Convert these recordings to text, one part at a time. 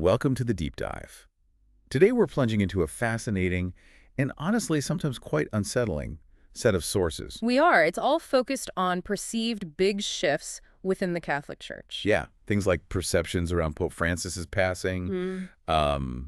Welcome to the deep dive. Today we're plunging into a fascinating and honestly sometimes quite unsettling set of sources. We are. It's all focused on perceived big shifts within the Catholic Church. Yeah, things like perceptions around Pope Francis's passing, Mm.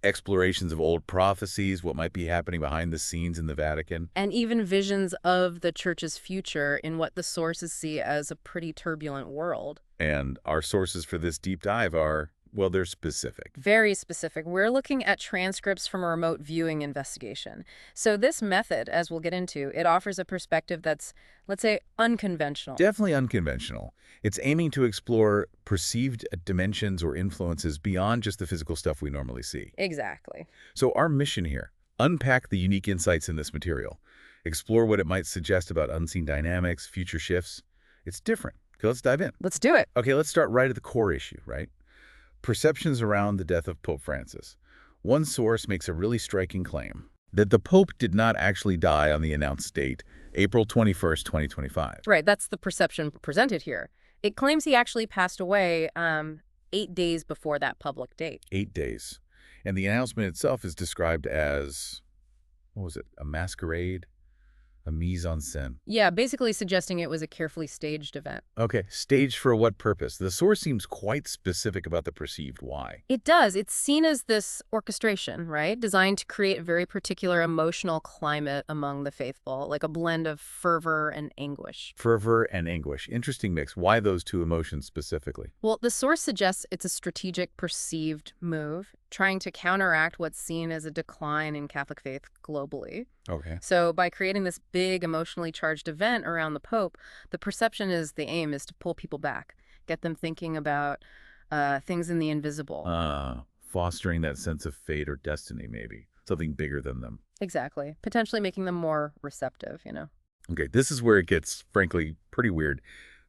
explorations of old prophecies, what might be happening behind the scenes in the Vatican. And even visions of the Church's future in what the sources see as a pretty turbulent world. And our sources for this deep dive are, well, they're specific. Very specific. We're looking at transcripts from a remote viewing investigation. So this method, as we'll get into, it offers a perspective that's, let's say, unconventional. Definitely unconventional. It's aiming to explore perceived dimensions or influences beyond just the physical stuff we normally see. Exactly. So our mission here, unpack the unique insights in this material, explore what it might suggest about unseen dynamics, future shifts. It's different. Okay, let's dive in. Let's do it. Okay, let's start right at the core issue, right? Perceptions around the death of Pope Francis. One source makes a really striking claim that the Pope did not actually die on the announced date, April 21st, 2025. Right, that's the perception presented here. It claims he actually passed away 8 days before that public date. 8 days. And the announcement itself is described as, what was it, a masquerade? A mise en scène. Yeah, basically suggesting it was a carefully staged event. Okay, staged for what purpose? The source seems quite specific about the perceived why. It does. It's seen as this orchestration, right? Designed to create a very particular emotional climate among the faithful, like a blend of fervor and anguish. Fervor and anguish. Interesting mix. Why those two emotions specifically? Well, the source suggests it's a strategic perceived move, trying to counteract what's seen as a decline in Catholic faith globally. Okay. So by creating this big emotionally charged event around the Pope, the perception is the aim is to pull people back, get them thinking about things in the invisible. Fostering that sense of fate or destiny, maybe. Something bigger than them. Exactly. Potentially making them more receptive, you know. Okay, this is where it gets, frankly, pretty weird.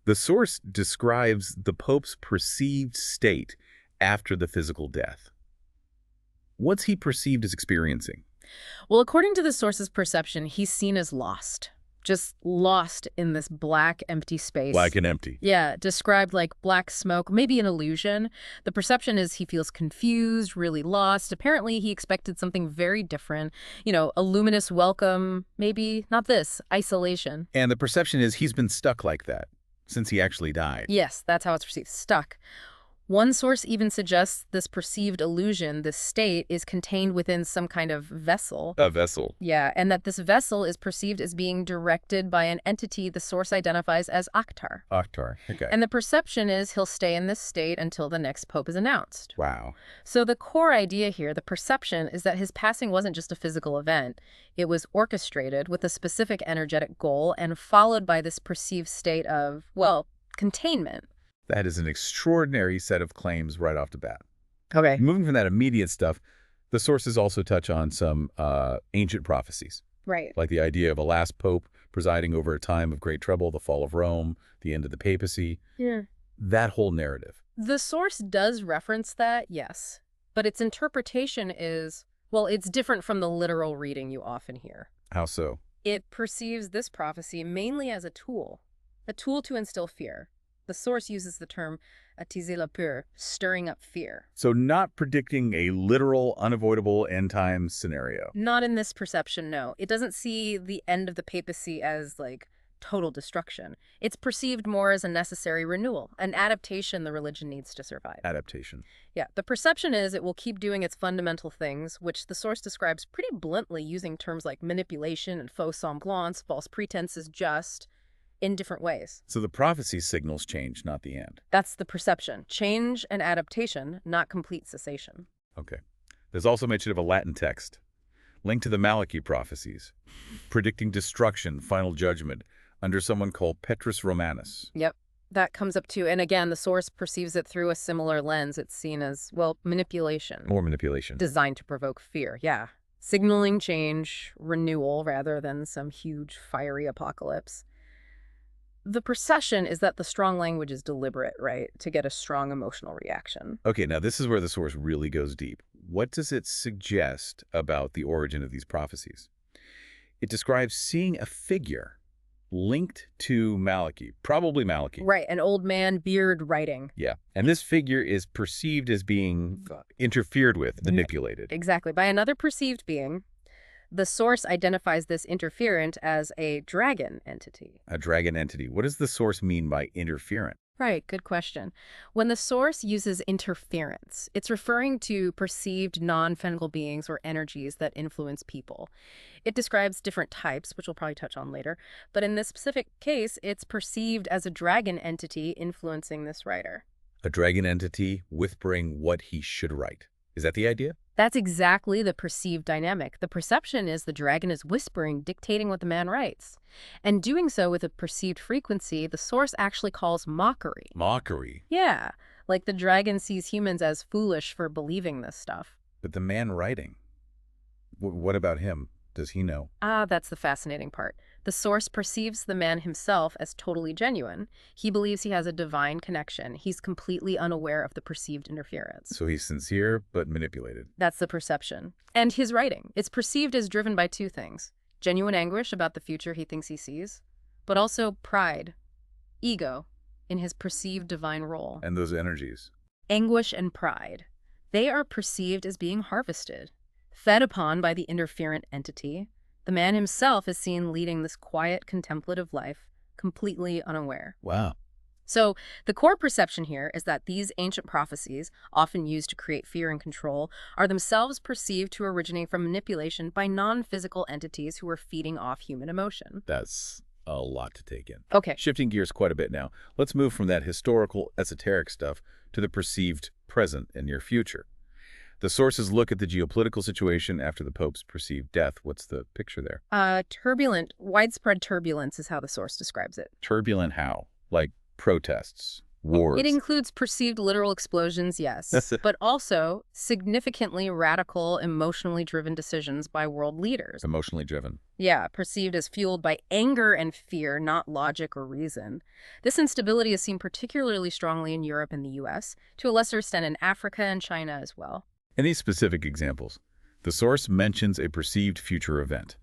The source describes the Pope's perceived state after the physical death. What's he perceived as experiencing? Well, according to the source's perception, he's seen as lost. Just lost in this black, empty space. Black and empty. Yeah, described like black smoke, maybe an illusion. The perception is he feels confused, really lost. Apparently, he expected something very different. You know, a luminous welcome, maybe not this, isolation. And the perception is he's been stuck like that since he actually died. Yes, that's how it's perceived, stuck. One source even suggests this perceived illusion, this state, is contained within some kind of vessel. A vessel. Yeah, and that this vessel is perceived as being directed by an entity the source identifies as Akhtar. Akhtar. Okay. And the perception is he'll stay in this state until the next pope is announced. Wow. So the core idea here, the perception, is that his passing wasn't just a physical event. It was orchestrated with a specific energetic goal and followed by this perceived state of, well, containment. That is an extraordinary set of claims right off the bat. Okay. Moving from that immediate stuff, the sources also touch on some ancient prophecies, Right. like the idea of a last pope presiding over a time of great trouble, the fall of Rome, the end of the papacy. Yeah. That whole narrative. The source does reference that, yes. But its interpretation is, well, it's different from the literal reading you often hear. How so? It perceives this prophecy mainly as a tool to instill fear. The source uses the term attiser la peur, stirring up fear. So not predicting a literal, unavoidable end-time scenario. Not in this perception, no. It doesn't see the end of the papacy as, like, total destruction. It's perceived more as a necessary renewal, an adaptation the religion needs to survive. Adaptation. Yeah, the perception is it will keep doing its fundamental things, which the source describes pretty bluntly using terms like manipulation and faux semblance, false pretenses, just in different ways. So the prophecy signals change, not the end. That's the perception. Change and adaptation, not complete cessation. Okay. There's also mention of a Latin text linked to the Malachi prophecies, predicting destruction, final judgment, under someone called Petrus Romanus. Yep, that comes up too. And again, the source perceives it through a similar lens. It's seen as, well, manipulation. More manipulation. Designed to provoke fear, yeah. Signaling change, renewal, rather than some huge fiery apocalypse. The perception is that the strong language is deliberate, right, to get a strong emotional reaction. Okay, now this is where the source really goes deep. What does it suggest about the origin of these prophecies? It describes seeing a figure linked to Malachi, probably Malachi. Right, an old man, beard, writing. Yeah. And this figure is perceived as being interfered with, manipulated. Exactly, by another perceived being. The source identifies this interferent as a dragon entity. A dragon entity. What does the source mean by interferent? Right, good question. When the source uses interference, it's referring to perceived non-physical beings or energies that influence people. It describes different types, which we'll probably touch on later, but in this specific case, it's perceived as a dragon entity influencing this writer. A dragon entity whispering what he should write. Is that the idea? That's exactly the perceived dynamic. The perception is the dragon is whispering, dictating what the man writes. And doing so with a perceived frequency, the source actually calls mockery. Mockery. Yeah, like the dragon sees humans as foolish for believing this stuff. But the man writing, what about him? Does he know? That's the fascinating part. The source perceives the man himself as totally genuine. He believes he has a divine connection. He's completely unaware of the perceived interference. So he's sincere, but manipulated. That's the perception. And his writing. It's perceived as driven by two things. Genuine anguish about the future he thinks he sees, but also pride, ego, in his perceived divine role. And those energies? Anguish and pride. They are perceived as being harvested, fed upon by the interferent entity. The man himself is seen leading this quiet, contemplative life, completely unaware. Wow. So the core perception here is that these ancient prophecies, often used to create fear and control, are themselves perceived to originate from manipulation by non-physical entities who are feeding off human emotion. That's a lot to take in. Okay. Shifting gears quite a bit now. Let's move from that historical, esoteric stuff to the perceived present and near future. The sources look at the geopolitical situation after the Pope's perceived death. What's the picture there? Turbulent, widespread turbulence is how the source describes it. Turbulent how? Like protests, wars? It includes perceived literal explosions, yes, but also significantly radical, emotionally driven decisions by world leaders. Emotionally driven. Yeah, perceived as fueled by anger and fear, not logic or reason. This instability is seen particularly strongly in Europe and the U.S., to a lesser extent in Africa and China as well. Any specific examples? The source mentions a perceived future event,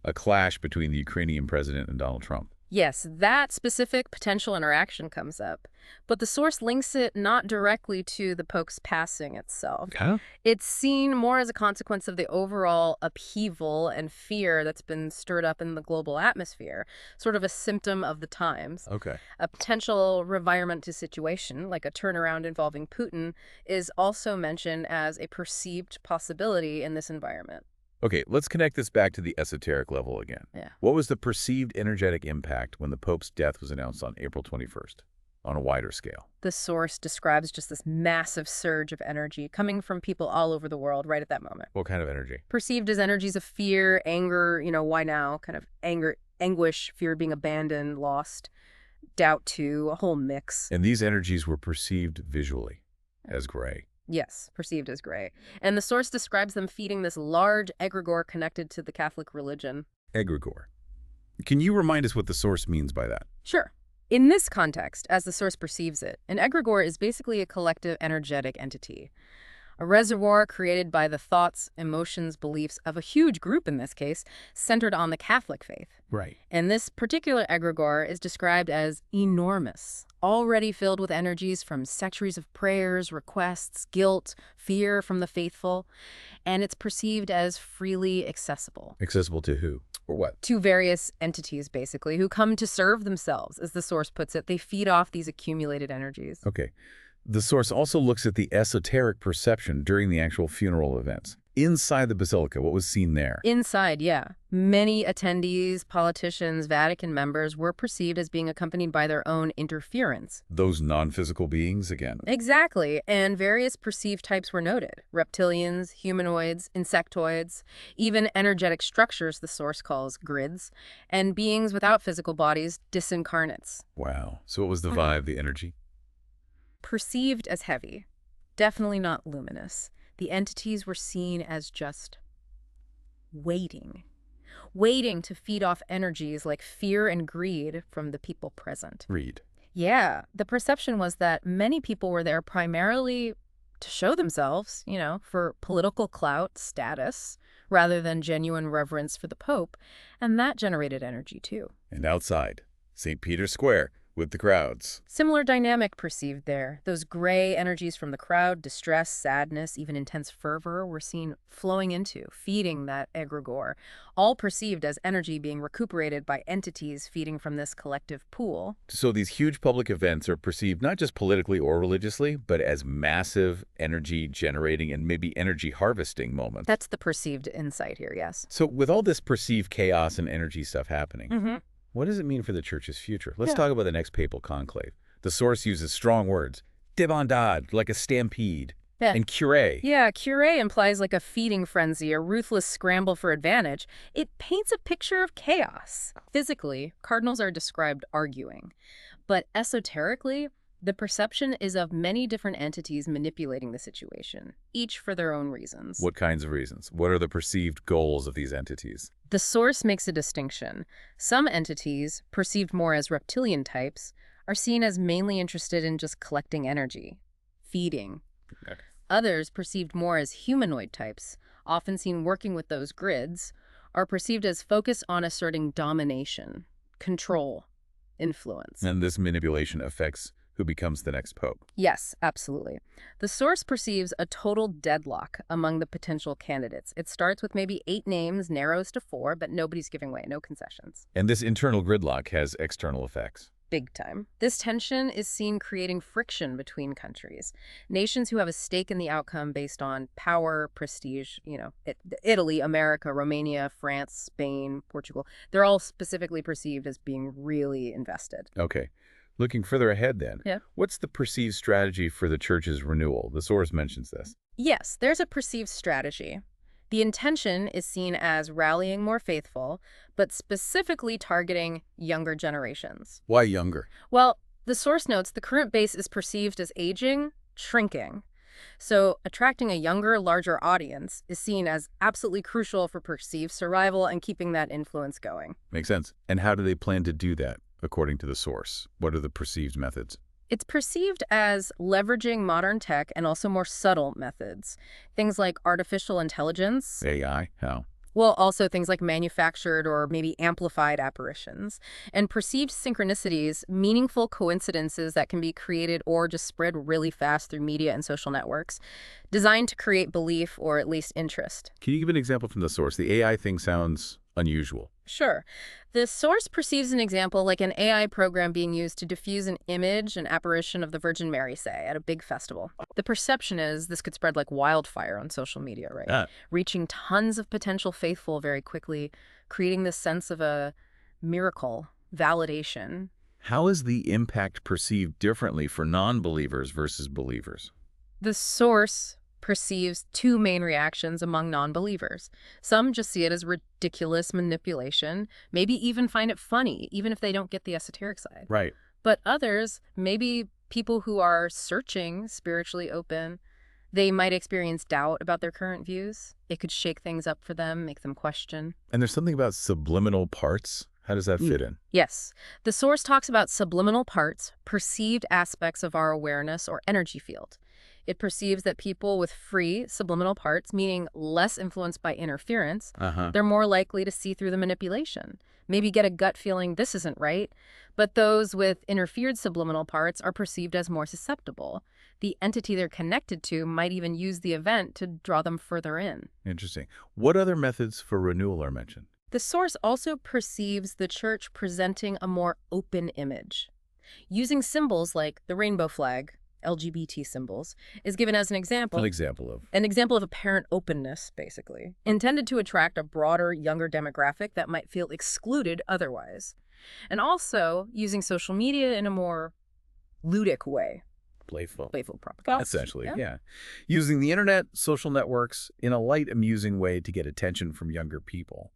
a clash between the Ukrainian president and Donald Trump. Yes, that specific potential interaction comes up, but the source links it not directly to the Pope's passing itself. Huh? It's seen more as a consequence of the overall upheaval and fear that's been stirred up in the global atmosphere, sort of a symptom of the times. Okay. A potential revirement to situation, like a turnaround involving Putin, is also mentioned as a perceived possibility in this environment. Okay, let's connect this back to the esoteric level again. Yeah. What was the perceived energetic impact when the Pope's death was announced on April 21st, on a wider scale? The source describes just this massive surge of energy coming from people all over the world right at that moment. What kind of energy? Perceived as energies of fear, anger, why now, kind of anger, anguish, fear of being abandoned, lost, doubt too, a whole mix. And these energies were perceived visually as gray. Yes, perceived as gray. And the source describes them feeding this large egregore connected to the Catholic religion. Egregore. Can you remind us what the source means by that? Sure. In this context, as the source perceives it, an egregore is basically a collective energetic entity. A reservoir created by the thoughts, emotions, beliefs of a huge group in this case, centered on the Catholic faith. Right. And this particular egregore is described as enormous, already filled with energies from centuries of prayers, requests, guilt, fear from the faithful, and it's perceived as freely accessible. Accessible to who? Or what? To various entities, basically, who come to serve themselves, as the source puts it. They feed off these accumulated energies. Okay. The source also looks at the esoteric perception during the actual funeral events. Inside the basilica, what was seen there? Inside, yeah. Many attendees, politicians, Vatican members were perceived as being accompanied by their own interference. Those non-physical beings again. Exactly, and various perceived types were noted. Reptilians, humanoids, insectoids, even energetic structures the source calls grids, and beings without physical bodies, disincarnates. Wow. So what was the vibe, the energy? Perceived as heavy, definitely not luminous. The entities were seen as just waiting to feed off energies like fear and greed from the people present. Greed. Yeah, the perception was that many people were there primarily to show themselves, for political clout, status, rather than genuine reverence for the Pope, and that generated energy too. And outside, St. Peter's Square, with the crowds. Similar dynamic perceived there. Those gray energies from the crowd, distress, sadness, even intense fervor, were seen flowing into, feeding that egregore, all perceived as energy being recuperated by entities feeding from this collective pool. So these huge public events are perceived not just politically or religiously, but as massive energy-generating and maybe energy-harvesting moments. That's the perceived insight here, yes. So with all this perceived chaos and energy stuff happening, what does it mean for the Church's future? Let's talk about the next papal conclave. The source uses strong words. Débandade, like a stampede. Yeah. And curé. Yeah, curé implies like a feeding frenzy, a ruthless scramble for advantage. It paints a picture of chaos. Physically, cardinals are described arguing. But esoterically, the perception is of many different entities manipulating the situation, each for their own reasons. What kinds of reasons? What are the perceived goals of these entities? The source makes a distinction. Some entities, perceived more as reptilian types, are seen as mainly interested in just collecting energy, feeding. Okay. Others, perceived more as humanoid types, often seen working with those grids, are perceived as focused on asserting domination, control, influence. And this manipulation affects who becomes the next pope. Yes, absolutely. The source perceives a total deadlock among the potential candidates. It starts with maybe 8 names, narrows to 4, but nobody's giving way, no concessions. And this internal gridlock has external effects. Big time. This tension is seen creating friction between countries. Nations who have a stake in the outcome based on power, prestige, Italy, America, Romania, France, Spain, Portugal, they're all specifically perceived as being really invested. Okay. Looking further ahead then, what's the perceived strategy for the Church's renewal? The source mentions this. Yes, there's a perceived strategy. The intention is seen as rallying more faithful, but specifically targeting younger generations. Why younger? Well, the source notes the current base is perceived as aging, shrinking. So attracting a younger, larger audience is seen as absolutely crucial for perceived survival and keeping that influence going. Makes sense. And how do they plan to do that, according to the source? What are the perceived methods? It's perceived as leveraging modern tech and also more subtle methods. Things like artificial intelligence. AI? How? Well, also things like manufactured or maybe amplified apparitions. And perceived synchronicities, meaningful coincidences that can be created or just spread really fast through media and social networks, designed to create belief or at least interest. Can you give an example from the source? The AI thing sounds unusual. Sure. The source perceives an example like an AI program being used to diffuse an image, an apparition of the Virgin Mary, say, at a big festival. The perception is this could spread like wildfire on social media, right? Reaching tons of potential faithful very quickly, creating this sense of a miracle, validation. How is the impact perceived differently for non-believers versus believers? The source perceives 2 main reactions among non-believers. Some just see it as ridiculous manipulation, maybe even find it funny, even if they don't get the esoteric side. Right. But others, maybe people who are searching, spiritually open, they might experience doubt about their current views. It could shake things up for them, make them question. And there's something about subliminal parts. How does that fit in? Yes. The source talks about subliminal parts, perceived aspects of our awareness or energy field. It perceives that people with free subliminal parts, meaning less influenced by interference, they're more likely to see through the manipulation, maybe get a gut feeling this isn't right. But those with interfered subliminal parts are perceived as more susceptible. The entity they're connected to might even use the event to draw them further in. Interesting. What other methods for renewal are mentioned? The source also perceives the church presenting a more open image. Using symbols like the rainbow flag, LGBT symbols, is given as an example. An example of? An example of apparent openness, basically, intended to attract a broader, younger demographic that might feel excluded otherwise. And also using social media in a more ludic way. Playful propaganda. Essentially, yeah. Using the internet, social networks, in a light, amusing way to get attention from younger people.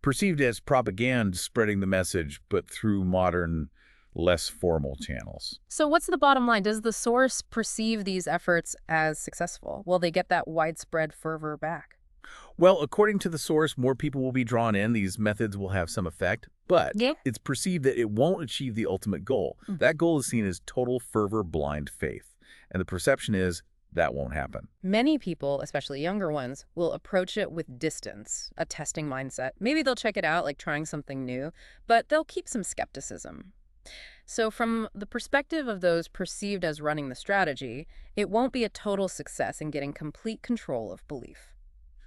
Perceived as propaganda, spreading the message, but through modern, less formal channels. So what's the bottom line? Does the source perceive these efforts as successful? Will they get that widespread fervor back? Well, according to the source, more people will be drawn in. These methods will have some effect, but it's perceived that it won't achieve the ultimate goal. That goal is seen as total fervor, blind faith. And the perception is that won't happen. Many people, especially younger ones, will approach it with distance, a testing mindset. Maybe they'll check it out like trying something new, but they'll keep some skepticism. So from the perspective of those perceived as running the strategy, it won't be a total success in getting complete control of belief.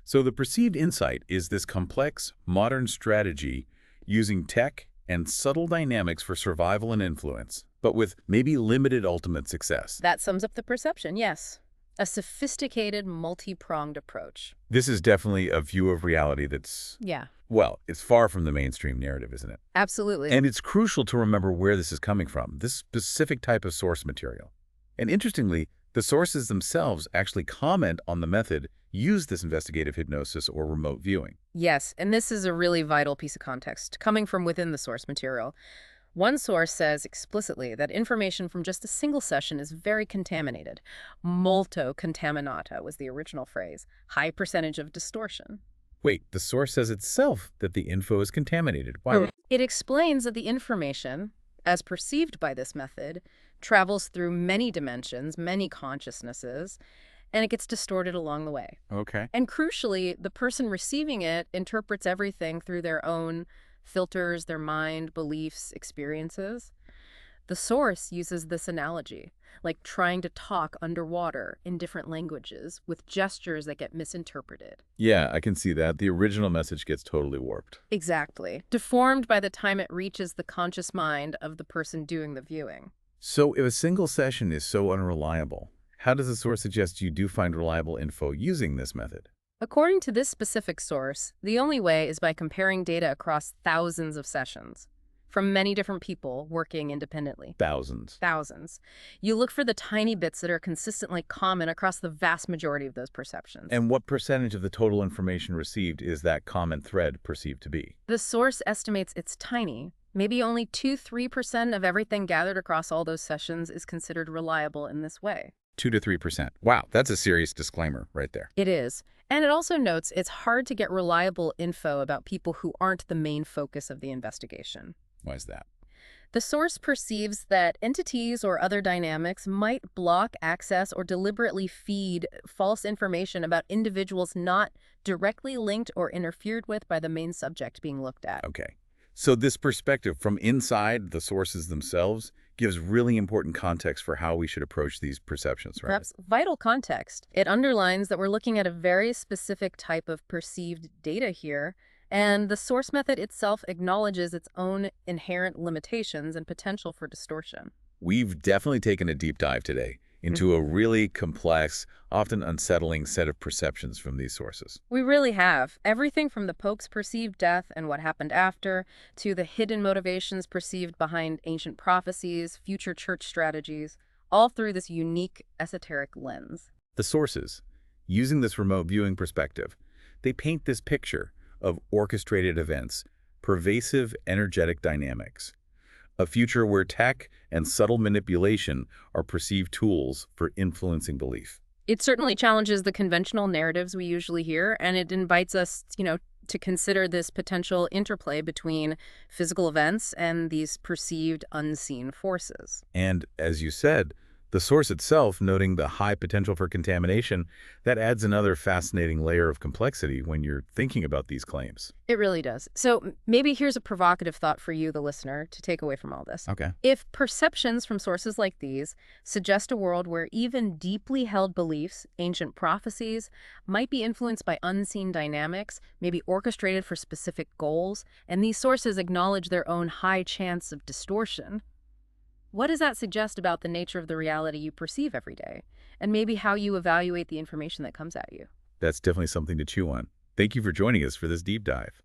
So the perceived insight is this complex, modern strategy using tech and subtle dynamics for survival and influence, but with maybe limited ultimate success. That sums up the perception, yes. A sophisticated, multi-pronged approach. This is definitely a view of reality that's, Yeah, well, it's far from the mainstream narrative, isn't it? absolutely. And it's crucial to remember where this is coming from, this specific type of source material. And interestingly, the sources themselves actually comment on the method, use this investigative hypnosis or remote viewing. Yes, and this is a really vital piece of context, coming from within the source material. One source says explicitly that information from just a single session is very contaminated. Molto contaminata was the original phrase. High percentage of distortion. Wait, the source says itself that the info is contaminated. Why? It explains that the information, as perceived by this method, travels through many dimensions, many consciousnesses, and it gets distorted along the way. Okay. And crucially, the person receiving it interprets everything through their own filters, their mind, beliefs, experiences. The source uses this analogy, like trying to talk underwater in different languages with gestures that get misinterpreted. Yeah, I can see that. The original message gets totally warped. Exactly. Deformed by the time it reaches the conscious mind of the person doing the viewing. So if a single session is so unreliable, how does the source suggest you do find reliable info using this method? According to this specific source, the only way is by comparing data across thousands of sessions from many different people working independently. Thousands. Thousands. You look for the tiny bits that are consistently common across the vast majority of those perceptions. And what percentage of the total information received is that common thread perceived to be? The source estimates it's tiny. Maybe only 2–3% of everything gathered across all those sessions is considered reliable in this way. 2 to 3%. Wow, that's a serious disclaimer right there. It is. And it also notes it's hard to get reliable info about people who aren't the main focus of the investigation. Why is that? The source perceives that entities or other dynamics might block access or deliberately feed false information about individuals not directly linked or interfered with by the main subject being looked at. Okay. So this perspective from inside the sources themselves gives really important context for how we should approach these perceptions, right? Perhaps vital context. It underlines that we're looking at a very specific type of perceived data here, and the source method itself acknowledges its own inherent limitations and potential for distortion. We've definitely taken a deep dive today into a really complex, often unsettling set of perceptions from these sources. We really have. Everything from the Pope's perceived death and what happened after, to the hidden motivations perceived behind ancient prophecies, future church strategies, all through this unique esoteric lens. The sources, using this remote viewing perspective, they paint this picture of orchestrated events, pervasive energetic dynamics, a future where tech and subtle manipulation are perceived tools for influencing belief. It certainly challenges the conventional narratives we usually hear, and it invites us, to consider this potential interplay between physical events and these perceived unseen forces. And as you said, the source itself, noting the high potential for contamination, that adds another fascinating layer of complexity when you're thinking about these claims. It really does. So maybe here's a provocative thought for you, the listener, to take away from all this. Okay. If perceptions from sources like these suggest a world where even deeply held beliefs, ancient prophecies, might be influenced by unseen dynamics, maybe orchestrated for specific goals, and these sources acknowledge their own high chance of distortion, what does that suggest about the nature of the reality you perceive every day, and maybe how you evaluate the information that comes at you? That's definitely something to chew on. Thank you for joining us for this deep dive.